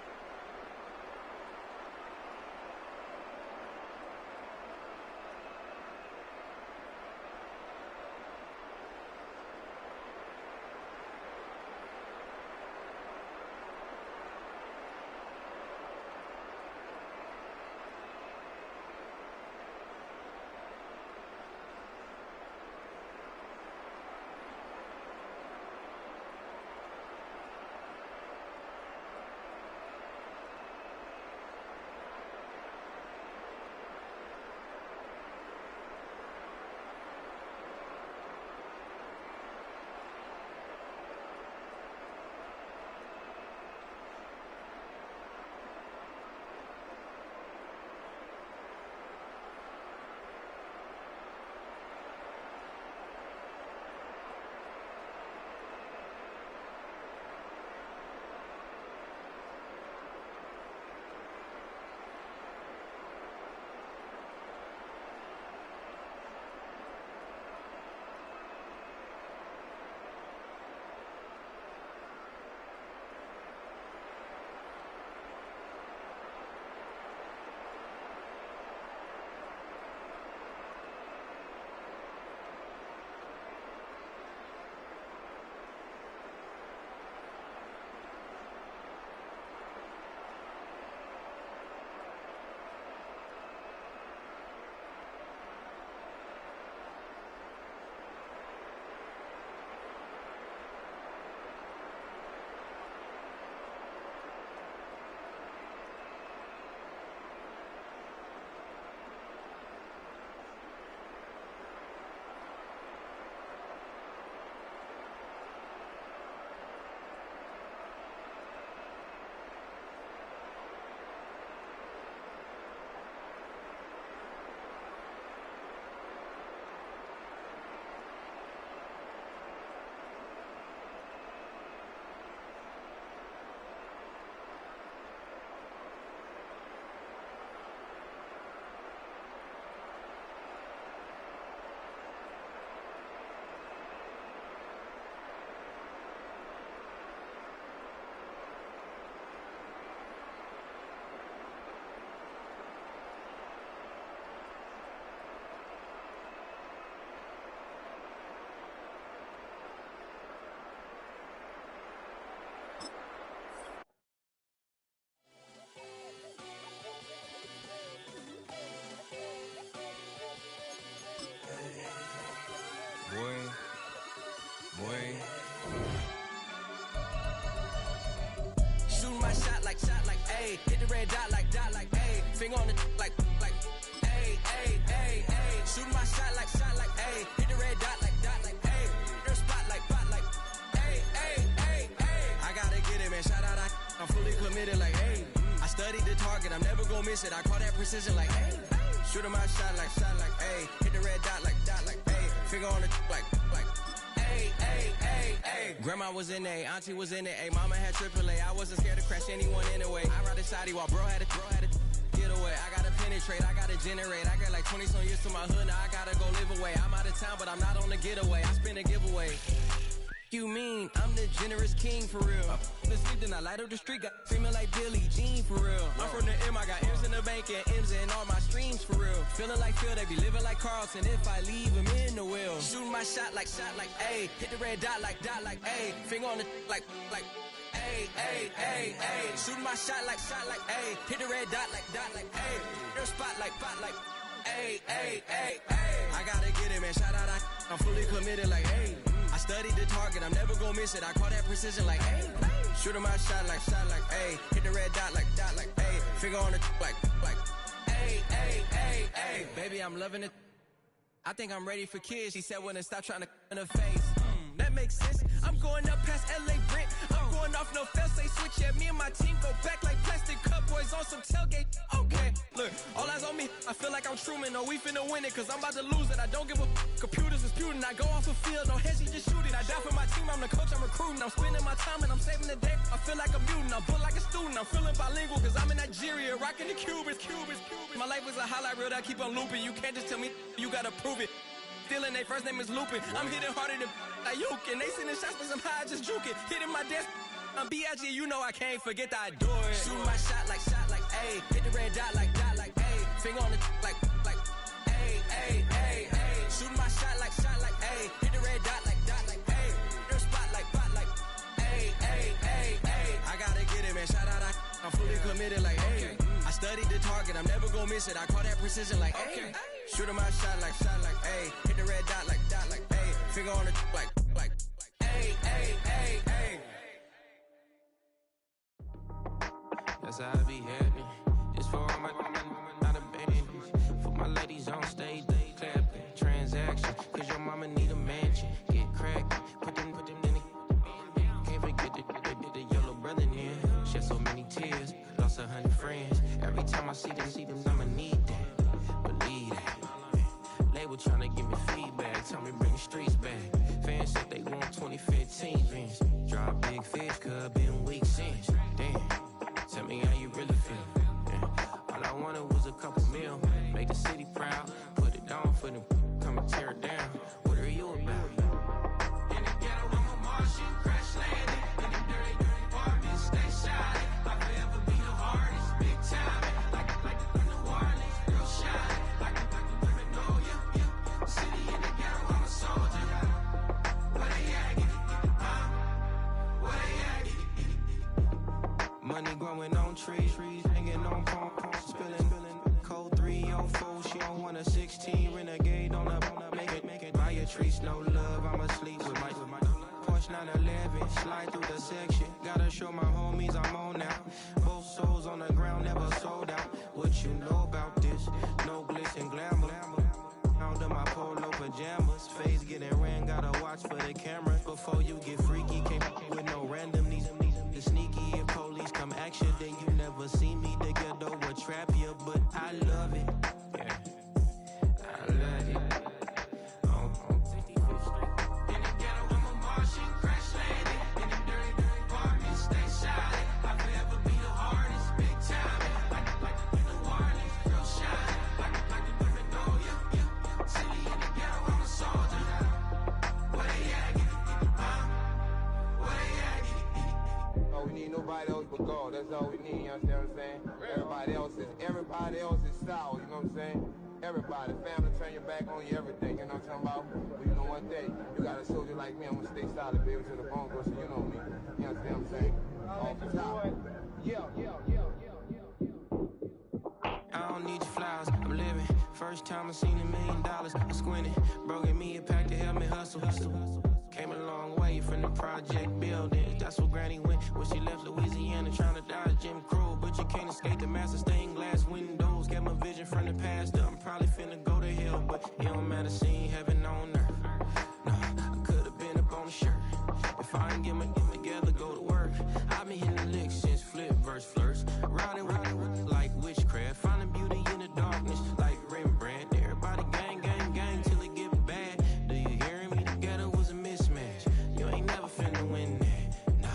committed like, hey. I studied the target, I'm never gonna miss it. I call that precision like, hey. Shoot my shot like, hey. Hit the red dot like, hey. Finger on the like, hey, hey, hey, hey. Grandma was in A, auntie was in it, ayy. Mama had AAA, I wasn't scared to crash anyone anyway. I ride the side while bro had to get away. I gotta penetrate, I gotta generate. I got like 20-some years to my hood, now I gotta go live away. I'm out of town, but I'm not on the getaway. I spin a giveaway. You mean I'm the generous king for real? I the sleep, then I light up the street. Got female like Billie Jean for real. I'm from the M, I got M's in the bank and M's in all my streams for real. Feeling like Phil, they be living like Carlton if I leave him in the wheel. Shooting my shot like, ayy. Hit the red dot like, ayy. Finger on the like, ayy, ayy, ayy, ayy. Shooting my shot like, ayy. Hit the red dot like, ayy. Their spot like, ayy, ayy, ayy, ayy. I gotta get it, man. Shout out, I'm fully committed like, ayy. I studied the target, I'm never gonna miss it. I call that precision like, hey. Shooting my shot like, hey. Hit the red dot like, hey. Finger on the like, hey, hey, hey, hey. Baby, I'm loving it. I think I'm ready for kids. She said when it stop trying to in her face. That makes sense. I'm going up past LA Brent. I'm going off no fail, say switch. Yeah, me and my team go back like plastic cup boys on some tailgate. Okay, look, all eyes on me. I feel like I'm Truman. Oh, we finna win it, cause I'm about to lose it. I don't give a computers disputing. I go off the field, no heads, just shoot it. I die for my team, I'm the coach, I'm recruiting. I'm spending my time and I'm saving the day. I feel like a mutant, I'm built like a student. I'm feeling bilingual, cause I'm in Nigeria, rocking the Cubans. My life is a highlight reel that I keep on looping. You can't just tell me, you gotta prove it. Stealing, they first name is Lupin. I'm hitting harder than Ayuk, and they sending shots for some high, just juke it. Hitting my desk, I'm B.I.G., you know I can't forget that I do it. Shooting my shot like, ayy. Hit the red dot like, ayy. Finger on the like, ayy, ayy, ayy, ayy. Shooting my shot like, ayy. Hit the red dot like, ayy. Their spot like, ayy, ayy, ayy, ayy. I gotta get it, man. Shout out, I'm fully committed like, hey. I studied the target, I'm never gonna miss it. I call that precision like, hey. Shooting my shot like, ayy. Hit the red dot like, ayy. Finger on the like, ayy, ayy, ayy, ayy. That's how I be happening. This for all my not abandoned. For my ladies on stage, they clapping. Transaction, cause your mama need a mansion. Get crackin', put them in the. Can't forget the yellow brother in. Shed so many tears, lost 100 friends. Every time I see them, I'ma need that. Believe that. Label tryna give me feedback, tell me bring the streets back. Fans said they want 2015 Vince. Drop big fish, cuz been weak since. Damn, tell me how you really feel. Yeah. All I wanted was a couple mil, make the city proud. Put it on for them, come and tear it down. What are you about? In the ghetto, I'm a Martian, crash landing. In the dirty apartments, stay shining. I'll forever be the hardest, big time. Like the New Orleans, real shining. Like the women know you. City in the ghetto, I'm a soldier. Where they at? Where they at? Money growing on trees, hanging on palm, spilling. Code 304, she don't want a 16. Renegade on up, make it. Buy a tree, no love, I'ma sleep with my Porsche 911, slide through the section. Gotta show my homies I'm on now. Both souls on the ground, never sold out. What you know about this? No glitz and glamour. Under my polo pajamas, face getting ran, gotta watch for the cameras. Before you get freaky, can't with no random needs. The sneaky if police come action, then you never see me. The ghetto will trap you, but I love it. Yeah, I love it. On 65th Street. In the ghetto, I'm a Martian, crash landing. In the dirty apartments, stay shining. I'll forever be the hardest, big time. Like the New Orleans, real shine. Like the women know you. City in the ghetto, I'm a soldier. Where they at? Where they at? We need nobody else but God. That's all we need, you understand what I'm saying? Everybody else is sour, you know what I'm saying? Everybody, family, turn your back on you, everything, you know what I'm talking about? But you know one thing, you got a soldier like me, I'm gonna stay solid, baby, to the bone, bro, so you know me. You understand what I'm saying? Off the top. I don't need your flowers, I'm living. First time I seen $1 million, I squinted. Bro gave me a pack to help me hustle. Came a long way from the project buildings. That's where Granny went when she left Louisiana, trying to dodge Jim Crow. But you can't escape the master stained glass windows. Got my vision from the past. I'm probably finna go to hell, but it don't matter, seeing heaven on earth. No, I could've been up on the shirt. If I ain't get my together, go to work. I've been hitting the licks since flip verse flirt. universe. Riding like witchcraft, finding beauty in the darkness like Rembrandt. Everybody gang, gang, gang till it get bad. Do you hear me? The ghetto was a mismatch. You ain't never finna win that, nah.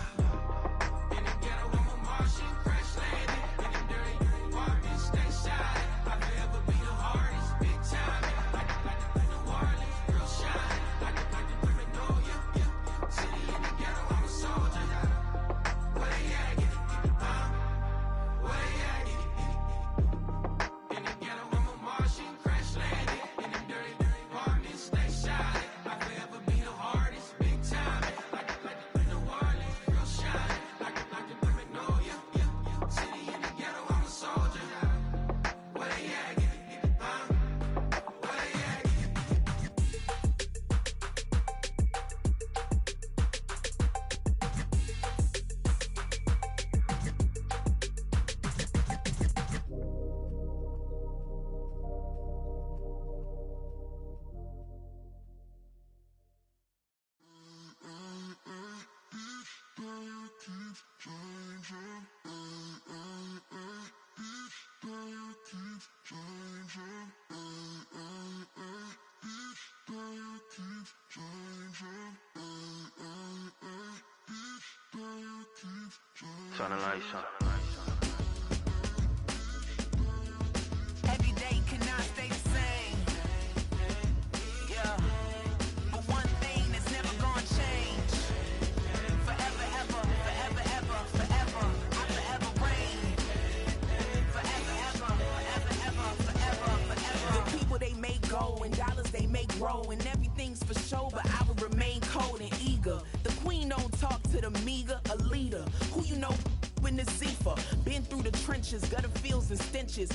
In the ghetto, I'm a Martian, crash landing. In the dirty apartments, stay shine. I could ever be the hardest, big time. Like New Orleans, real shine. Like the Magnolia, yeah. City in the ghetto, I'm a soldier. Where they at? Where they at? In the ghetto, I'm a Martian, crash landing. In the dirty apartments, stay shine. I could ever be the hardest, big time. Like New Orleans, real shine. Like the Magnolia, yeah. City in the ghetto, I'm a soldier. Where they at? Where they at? Turn the lights on. Every day cannot stay the same. Yeah. But one thing that's never gonna change. Forever, ever, forever, ever, forever. I forever reign. Forever, ever, forever, ever, forever, forever. The people they make go and dollars they make grow. And everything's for show, but I will remain cold and eager. The queen don't talk to the meager, a leader. Who you know in the Zephyr? Been through the trenches, gutter fields and stenches.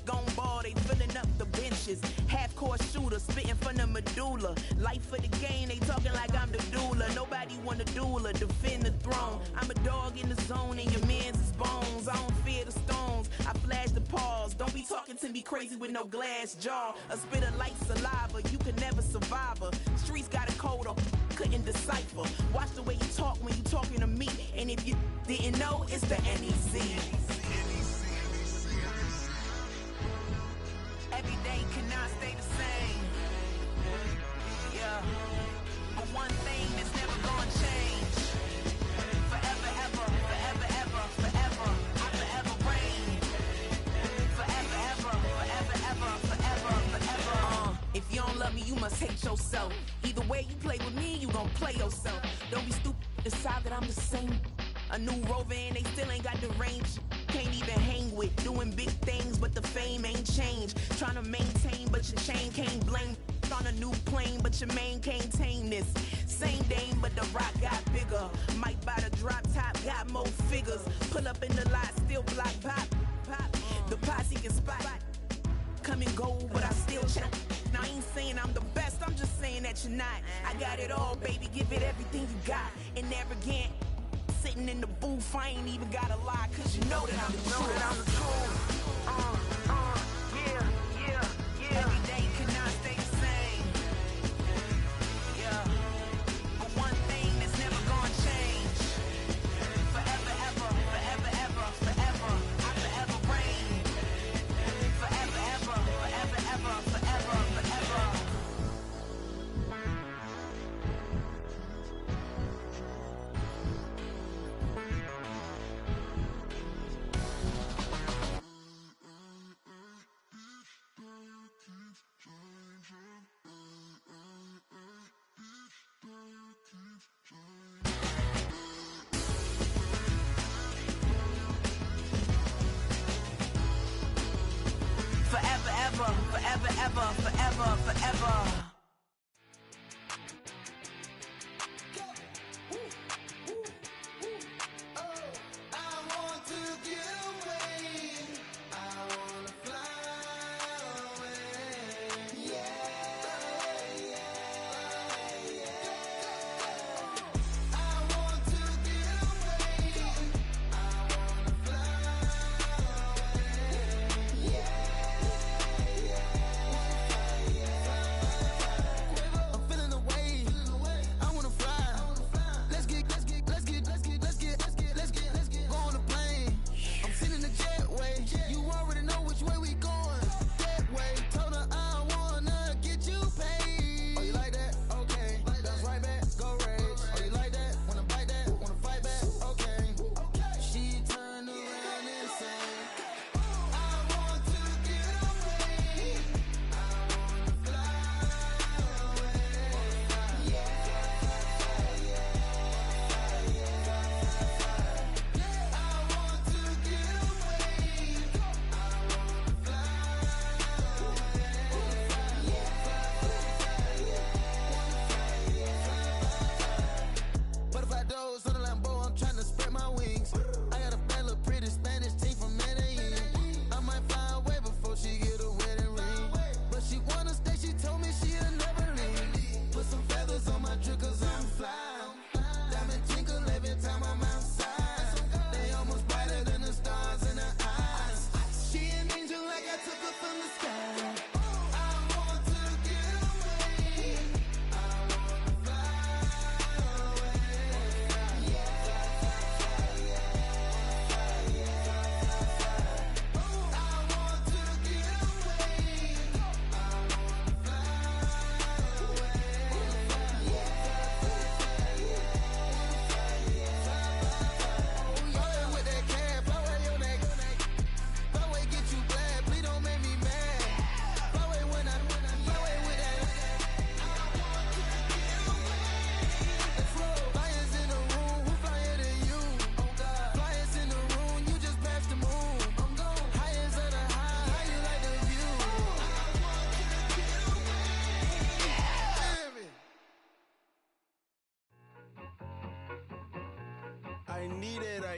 Gone ball, they filling up the benches. Half-court shooter, spitting from the medulla. Life for the game, they talking like I'm the doula. Nobody want a doula, defend the throne. I'm a dog in the zone and your man's is bones. I don't fear the stones, I flash the paws. Don't be talking to me crazy with no glass jaw. A spit of light saliva, you can never survive her. Streets got a code up, couldn't decipher. Watch the way you talk when you talking to me. And if you didn't know, it's the NEC. Every day cannot stay the same. Yeah. But one thing that's never gonna change. Forever, ever, forever, ever, forever. I forever reign. Forever, ever, forever, ever, forever, forever. If you don't love me, you must hate yourself. Either way you play with me, you gon' play yourself. Don't be stupid, decide that I'm the same. A new rover and they still ain't got the range. Can't even hang with, doing big things, but the fame ain't changed. Trying to maintain, but your chain can't blame. On a new plane, but your main can't tame this. Same dame, but the rock got bigger. Might buy the drop top, got more figures. Pull up in the lot, still block pop. The posse can spot. Come and go, but I still check. Now I ain't saying I'm the best, I'm just saying that you're not. I got it all, baby, give it everything you got. And arrogant, sitting in the booth, I ain't even gotta lie, cause you know that I'm the truth. Yeah. Every day cannot stay the same. Yeah. But one thing that's never gonna change. Forever, ever, forever, ever, forever. I forever reign. Forever, ever, forever, ever, forever, forever. Forever, ever, forever, ever, forever, forever.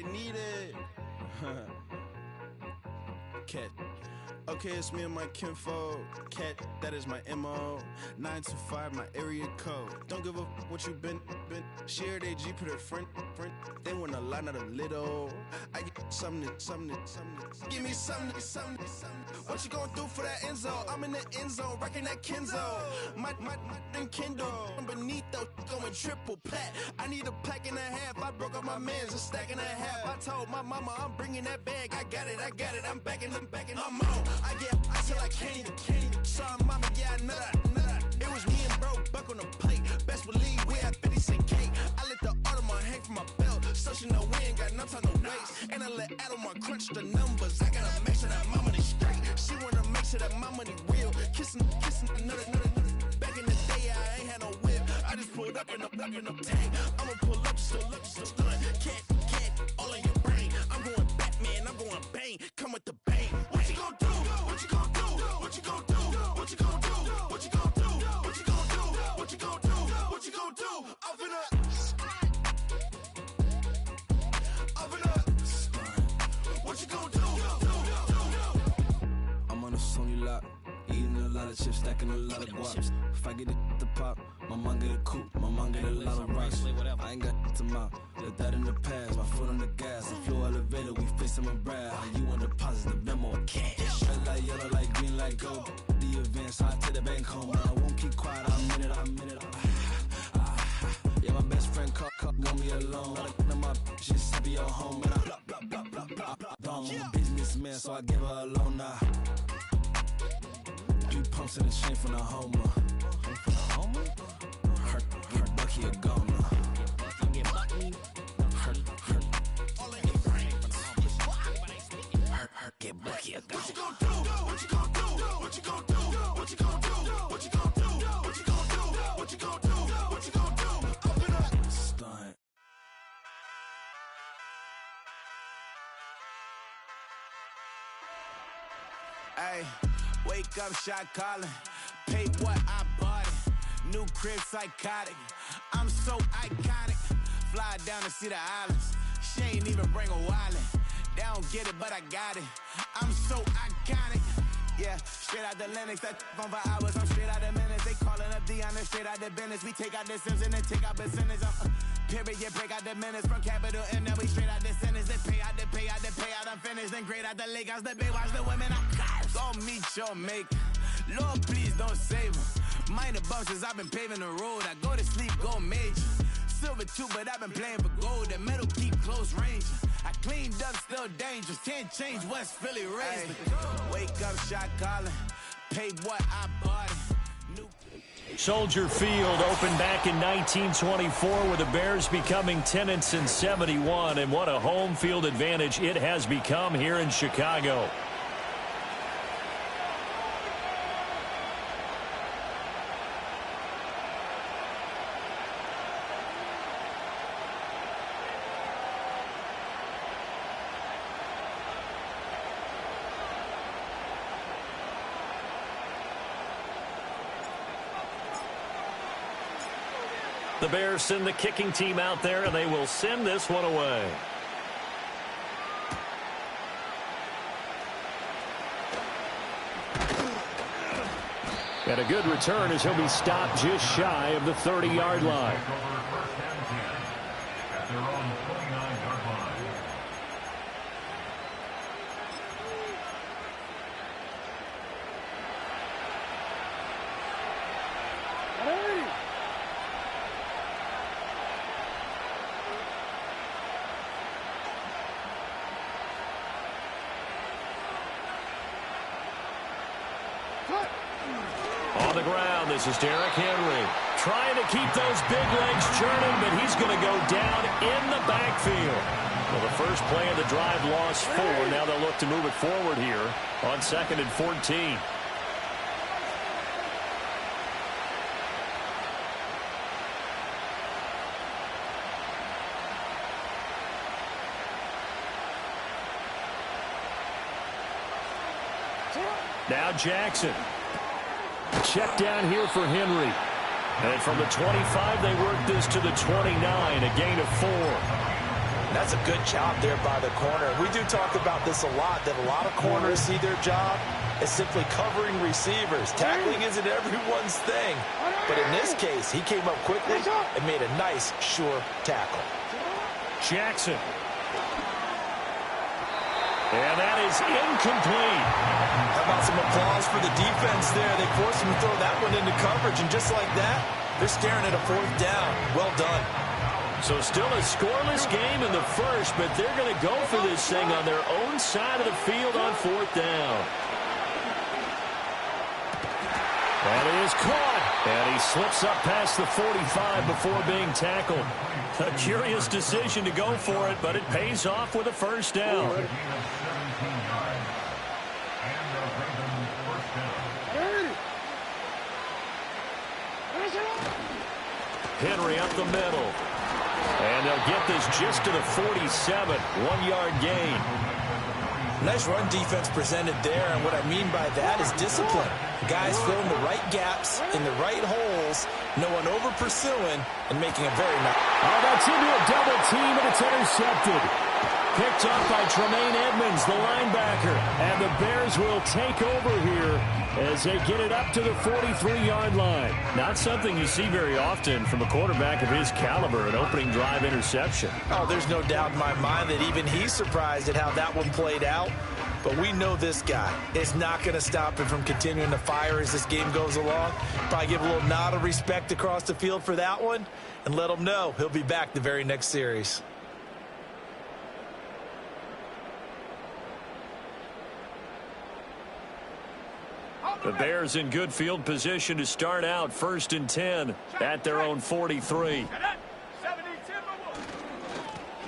might need it. Cat. Okay, it's me and my kinfolk. Cat, that is my MO. 925, my area code. Don't give a what you been. Shared AG, put her friend. They want a lot, not a little. I get something. Give me something. What you gonna do for that end zone? I'm in the end zone, rocking that Kenzo. My Kindle. Beneath though, going triple plat. I need a pack and a half. I broke up my mans, a stack and a half. I told my mama I'm bringing that bag. I got it. I'm backing. I'm on. I get till I can't. Sorry, mama, yeah, I know that. It was me and bro, buck on the plate. Best believe we had 50 cent cake. I let the Audemars hang from my belt, so she know we ain't got no time to waste. And I let Audemars crunch the numbers. I gotta make sure that my money straight. She wanna make sure that my money real. Kissing another. Back in the day, I ain't had no whip. I just pulled up in a tank. I'ma pull up just to stun. Cat, all in your brain. I'm going Batman, I'm going bang. Come with the bang. What you gon' do? What you gon' do? What you gon' do? What you gon' do? What you gon' do? What you gon' do? What you gon' do? What you gon' do? I'm finna. What you gon' do? I'm on a Sony lot, eating a lot of chips, stacking a lot of guaps. If I get it to pop, my mom get a coupe, my mom get a lot of rocks. I ain't got to mouth, let that in the past. My foot on the gas, a flow elevator, we facing my brad. How you want the positive memo of cash? Red light, yellow light, green light, go. The events, I take the bank home. I won't keep quiet, I'm in it. Yeah, my best friend want me alone. None of my shit be your home. And I blah. I'm a businessman, so I give her a loan now. 3 pumps in the chain from the Homer. Her Bucky a goner. Her get Bucky a goner. What you gon' do? What you gon' do? What you gon' do? What you gon' do? What you gon' do? What you gon' do? What you gon' do? What you gon' do? Open up. Stunt. Ay, wake up, shot calling. Pay what I bought it. New crib, psychotic. I'm so iconic. Fly down to see the islands. She ain't even bring a wallet. They don't get it, but I got it. I'm so iconic. Yeah, straight out the Lennox, that phone for hours. I'm straight out the minutes. They calling up Dion, straight out the business. We take out the Sims and then take out percentage. Period, break out the minutes from capital and then we straight out the sentence. They pay out, I'm finished. Then grade out the lake house, the bay, watch the women. Go meet your maker. Lord, please don't save them. Minor bumps, I've been paving the road. I go to sleep, go major. Silver too, but I've been playing for gold. The metal keep close range. I cleaned up, still dangerous. Can't change West Philly raised. Wake up, shot calling. Paid what I bought it. Soldier Field opened back in 1924 with the Bears becoming tenants in 71. And what a home field advantage it has become here in Chicago. The Bears send the kicking team out there, and they will send this one away. And a good return as he'll be stopped just shy of the 30-yard line. At their own 29-yard line. On the ground, this is Derrick Henry. Trying to keep those big legs churning, but he's going to go down in the backfield. Well, the first play of the drive lost 4. Now they'll look to move it forward here on 2nd and 14. Now Jackson. Check down here for Henry. And from the 25, they work this to the 29, a gain of 4. That's a good job there by the corner. We do talk about this a lot, that a lot of corners see their job as simply covering receivers. Tackling isn't everyone's thing. But in this case, he came up quickly and made a nice, sure tackle. Jackson. And that is incomplete. How about some applause for the defense there? They forced him to throw that one into coverage, and just like that, they're staring at a 4th down. Well done. So still a scoreless game in the first, but they're going to go for this thing on their own side of the field on 4th down. And he is caught. And he slips up past the 45 before being tackled. A curious decision to go for it, but it pays off with a 1st down. Henry up the middle. And they'll get this just to the 47. 1-yard gain. Nice run defense presented there, and what I mean by that is discipline. Guys filling the right gaps in the right holes, no one over-pursuing, and making a very nice... Oh, that's into a double team, and it's intercepted. Picked up by Tremaine Edmonds, the linebacker. And the Bears will take over here as they get it up to the 43-yard line. Not something you see very often from a quarterback of his caliber, an opening drive interception. Oh, there's no doubt in my mind that even he's surprised at how that one played out. But we know this guy is not going to stop him from continuing to fire as this game goes along. Probably give a little nod of respect across the field for that one and let him know he'll be back the very next series. The Bears in good field position to start out 1st and 10 at their own 43.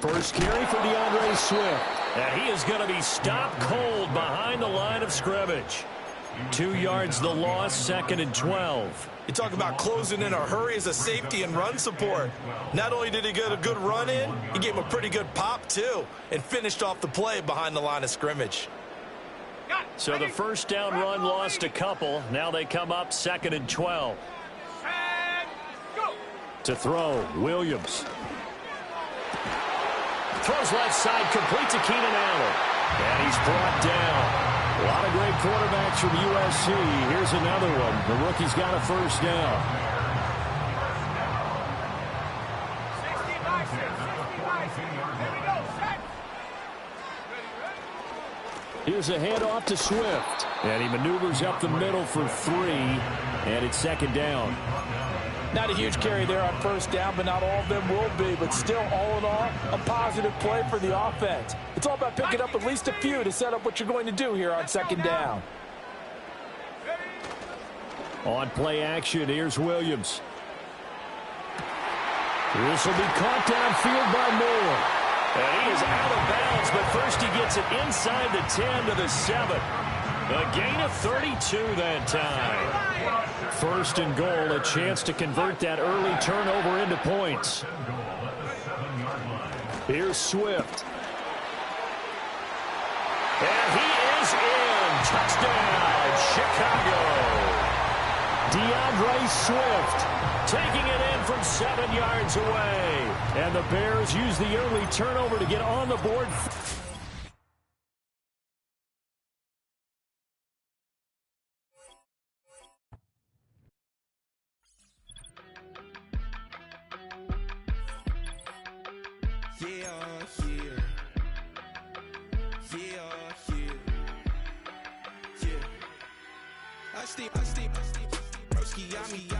First carry for DeAndre Swift. And he is going to be stopped cold behind the line of scrimmage. 2 yards the loss, 2nd and 12. You talk about closing in a hurry as a safety and run support. Not only did he get a good run in, he gave him a pretty good pop too and finished off the play behind the line of scrimmage. So the 1st down run lost a couple. Now they come up 2nd and 12. To throw, Williams. Throws left side, complete to Keenan Allen. And he's brought down. A lot of great quarterbacks from USC. Here's another one. The rookie's got a 1st down. Here's a handoff to Swift. And he maneuvers up the middle for 3. And it's 2nd down. Not a huge carry there on 1st down, but not all of them will be. But still, all in all, a positive play for the offense. It's all about picking up at least a few to set up what you're going to do here on 2nd down. On play action, here's Williams. This will be caught downfield by Moore. And he is out of bounds, but first he gets it inside the 10 to the 7. A gain of 32 that time. 1st and goal, a chance to convert that early turnover into points. Here's Swift. And he is in. Touchdown, Chicago. DeAndre Swift taking it in from 7 yards away. And the Bears use the early turnover to get on the board. I steam, broski,